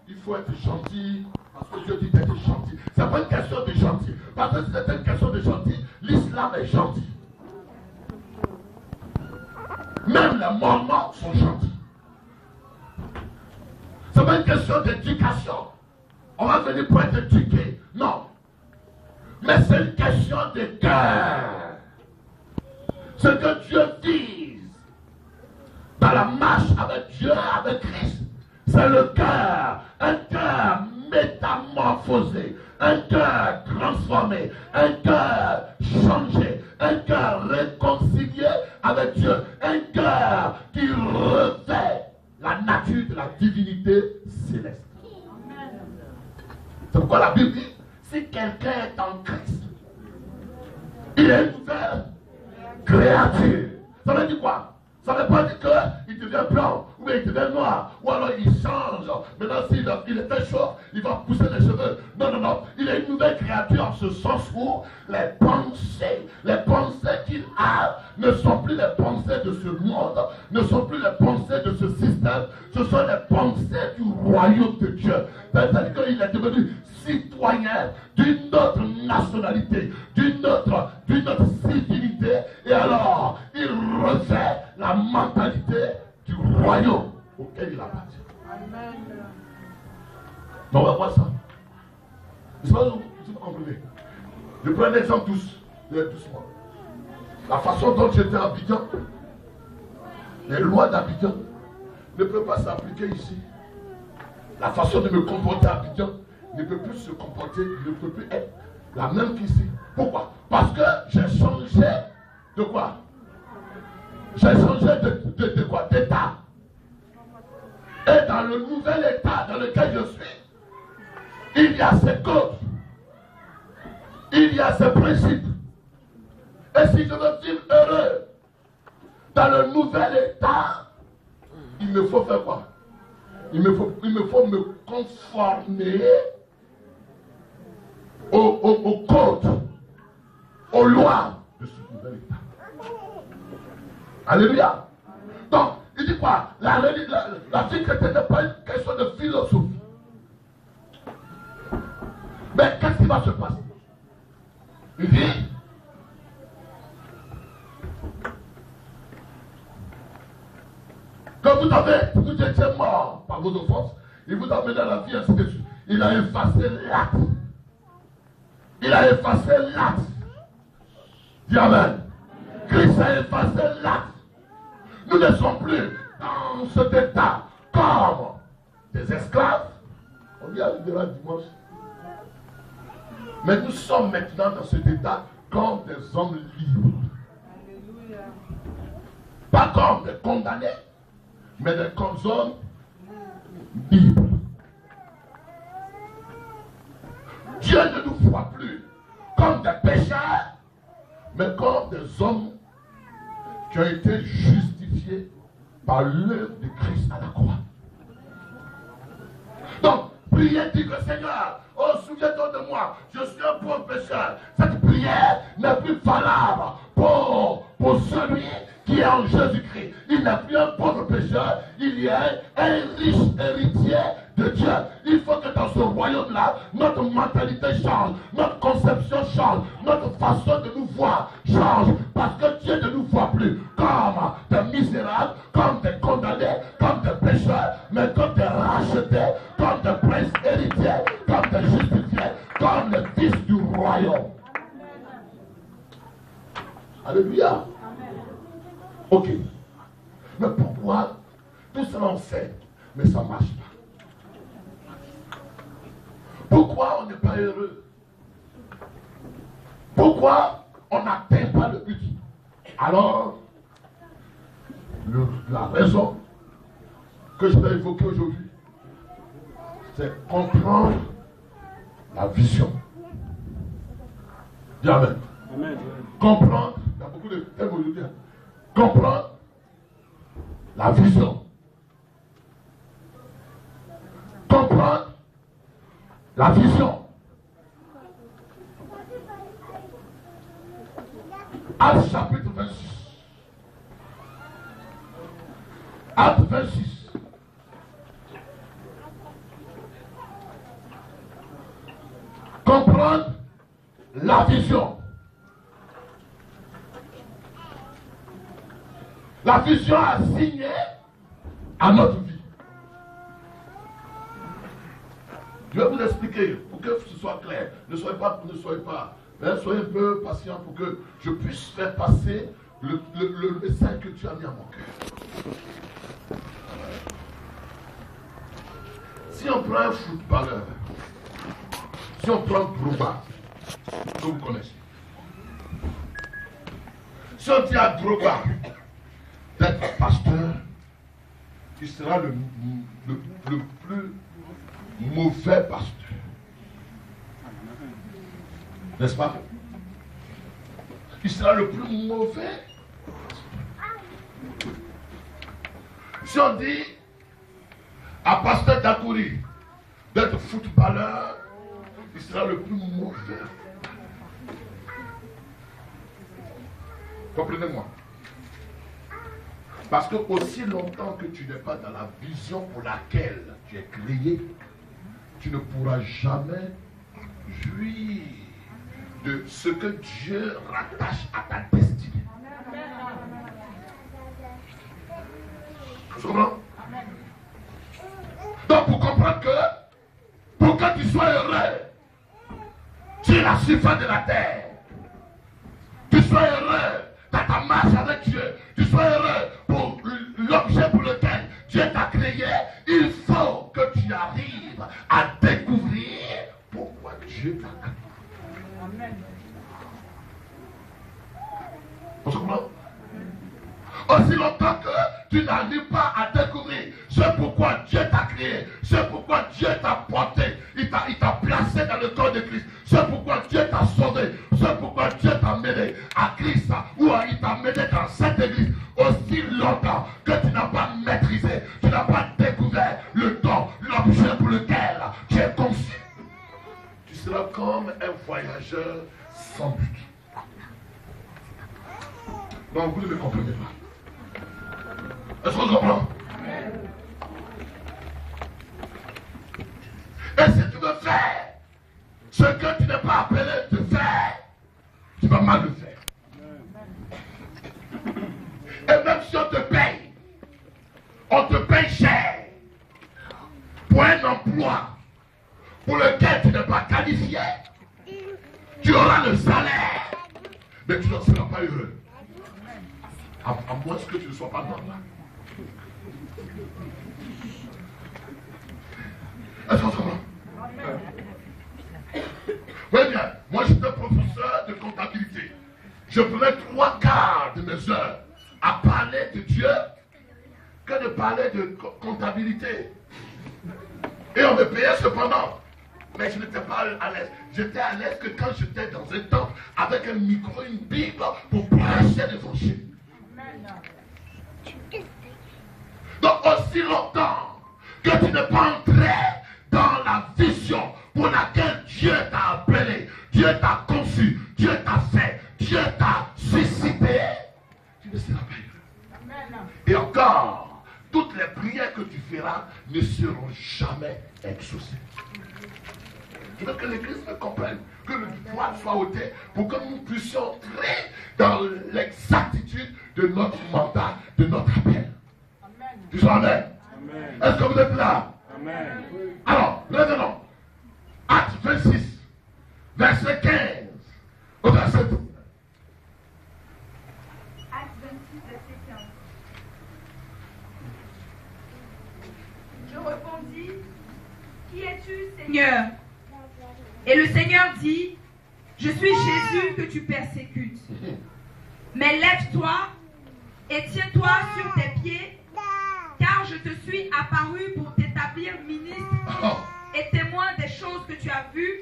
il faut être gentil, parce que Dieu dit d'être gentil. C'est pas une question de gentil. Parce que si c'était une question de gentil, l'islam est gentil. Même les Mormons sont gentils. C'est pas une question d'éducation. On va venir pour être éduqué. Non. Mais c'est une question de cœur. Ce que Dieu vise dans la marche avec Dieu, avec Christ, c'est le cœur. Un cœur métamorphosé, un cœur transformé, un cœur changé, un cœur réconcilié avec Dieu, un cœur qui revêt la nature de la divinité céleste. C'est pourquoi la Bible dit, si quelqu'un est en Christ, il est une nouvelle créature. Ça veut dire quoi? Ça ne veut pas dire qu'il devient blanc, ou bien il devient noir, ou alors il change. Maintenant, s'il était chaud, il va pousser les cheveux. Non, non, non. Il est une nouvelle créature en ce sens où les pensées qu'il a ne sont plus les pensées de ce monde, ne sont plus les pensées de ce système, ce sont les pensées du royaume de Dieu. C'est-à-dire qu'il est devenu citoyen d'une autre nationalité, d'une autre civilité, et alors il revêt la mentalité du royaume auquel il appartient. Amen. Donc on va voir ça. Je ne sais pas si vous comprenez. Je prends un exemple doucement. La façon dont j'étais à Abidjan, les lois d'Abidjan ne peuvent pas s'appliquer ici. La façon de me comporter à Abidjan ne peut plus se comporter, ne peut plus être la même qu'ici. Pourquoi? Parce que j'ai changé de quoi? J'ai changé de quoi? D'état. Et dans le nouvel état dans lequel je suis, il y a ces codes, il y a ces principes. Et si je veux vivre heureux dans le nouvel état, il me faut faire quoi? Il me faut me conformer au code, aux lois de ce nouvel état. Alléluia. Donc, il dit quoi? La vie chrétienne n'est pas une question de philosophie. Mais qu'est-ce qui va se passer? Il dit, quand vous étiez mort par vos offenses, il vous a amené à la vie, ainsi de suite. Il a effacé l'acte. Il a effacé l'acte. Dis Amen. Christ a effacé l'acte. Nous ne sommes plus dans cet état comme des esclaves. On y arrivera dimanche. Mais nous sommes maintenant dans cet état comme des hommes libres. Pas comme des condamnés, mais des hommes libres. Dieu ne nous voit plus comme des pécheurs, mais comme des hommes qui ont été justifiés par l'œuvre de Christ à la croix. Donc, priez, dit que Seigneur, oh, souviens-toi de moi, je suis un pauvre pécheur. Cette prière n'est plus valable pour celui qui est en Jésus-Christ. Il n'est plus un pauvre pécheur, il est un riche héritier de Dieu. Il faut que dans ce royaume-là, notre mentalité change, notre conception change, notre façon de nous voir change, parce que Dieu ne nous voit plus comme des misérables, comme des condamnés, comme des pécheurs, mais comme des rachetés, comme des princes héritiers, comme des justifiés, comme les fils du royaume. Alléluia. Ok. Mais pourquoi tout cela on sait, mais ça ne marche pas? Pourquoi on n'est pas heureux? Pourquoi on n'atteint pas le but? Alors, la raison que je vais évoquer aujourd'hui, c'est comprendre la vision. Dis Amen. Amen. Comprendre, il y a beaucoup de thèmes aujourd'hui. Comprendre la vision. Comprendre la vision. Actes chapitre 26. Actes 26. comprendre la vision. La vision a signé à notre vie. Je vais vous expliquer pour que ce soit clair. Ne soyez pas, hein, soyez un peu patient pour que je puisse faire passer le message que tu as mis à mon cœur. Si on prend un footballeur, si on prend Drogba, que vous connaissez, si on dit à Drogba d'être pasteur, il sera le plus mauvais pasteur. N'est-ce pas? Il sera le plus mauvais. Si on dit à pasteur Dakouri d'être footballeur, il sera le plus mauvais. Comprenez-moi. Parce que aussi longtemps que tu n'es pas dans la vision pour laquelle tu es créé, tu ne pourras jamais jouir de ce que Dieu rattache à ta destinée. Tu comprends? Donc pour comprendre que pour que tu sois heureux, tu es la surface de la terre. Tu sois heureux dans ta marche avec Dieu. Tu sois heureux pour l'objet pour lequel Dieu t'a créé. Il faut que tu arrives à découvrir pourquoi Dieu t'a créé. Amen. Vous comprenez? Aussi longtemps que tu n'arrives pas à découvrir ce pourquoi Dieu t'a créé, ce pourquoi Dieu t'a porté, il t'a placé dans le corps de Christ, ce pourquoi Dieu t'a sauvé, ce pourquoi Dieu t'a mené à Christ, ou il t'a mené dans cette église, aussi longtemps que tu n'as pas maîtrisé, tu n'as pas découvert le don, l'objet pour lequel tu es conçu, tu seras comme un voyageur sans but. Donc vous ne me comprenez pas. Est-ce qu'on comprend? Et si tu veux faire ce que tu n'es pas appelé de faire, tu vas mal le faire. Et même si on te paye cher pour un emploi pour lequel tu n'es pas qualifié, tu auras le salaire, mais tu n'en seras pas heureux. À moins que tu ne sois pas normal. Est-ce qu'on comprend? Oui bien, moi j'étais professeur de comptabilité. Je prenais 3/4 de mes heures à parler de Dieu que de parler de comptabilité. Et on me payait cependant. Mais je n'étais pas à l'aise. J'étais à l'aise que quand j'étais dans un temple avec un micro, une Bible pour prêcher l'évangile. Donc aussi longtemps que tu n'es pas entré dans la vision pour laquelle Dieu t'a appelé, Dieu t'a conçu, Dieu t'a fait, Dieu t'a suscité, tu ne seras pas heureux. Et encore, toutes les prières que tu feras ne seront jamais exaucées. Je veux que l'Église me comprenne, que le voile soit ôté pour que nous puissions entrer dans l'exactitude de notre mandat, de notre appel. Tu sois amen. Est-ce que vous êtes là? Amen. Alors, revenons. Acte 26, verset 15 au verset 12. Acte 26, verset 15. Je répondis, qui es-tu, Seigneur? Et le Seigneur dit, je suis Jésus que tu persécutes. Mais lève-toi et tiens-toi sur tes pieds, car je te suis apparu pour t'établir ministre et témoin des choses que tu as vues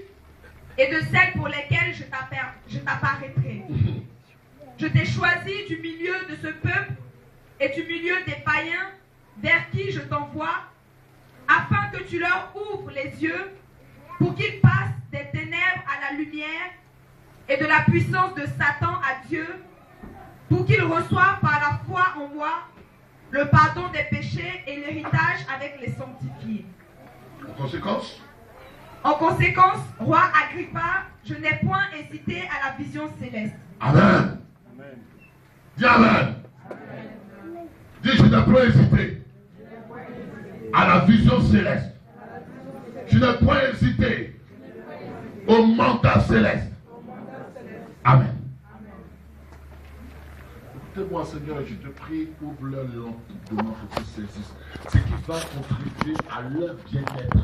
et de celles pour lesquelles je t'apparaîtrai. Je t'ai choisi du milieu de ce peuple et du milieu des païens vers qui je t'envoie, afin que tu leur ouvres les yeux pour qu'ils passent des ténèbres à la lumière et de la puissance de Satan à Dieu, pour qu'ils reçoivent par la foi en moi le pardon des péchés et l'héritage avec les sanctifiés. En conséquence, En conséquence, roi Agrippa, je n'ai point hésité à la vision céleste. Amen. Dis Amen. Dis, je n'ai point hésité à la vision céleste. Je n'ai point hésité au mandat céleste. Amen. Écoutez-moi, Seigneur, je te prie, ouvre leur langue de moi pour qu'ils saisissent ce qui va contribuer à leur bien-être.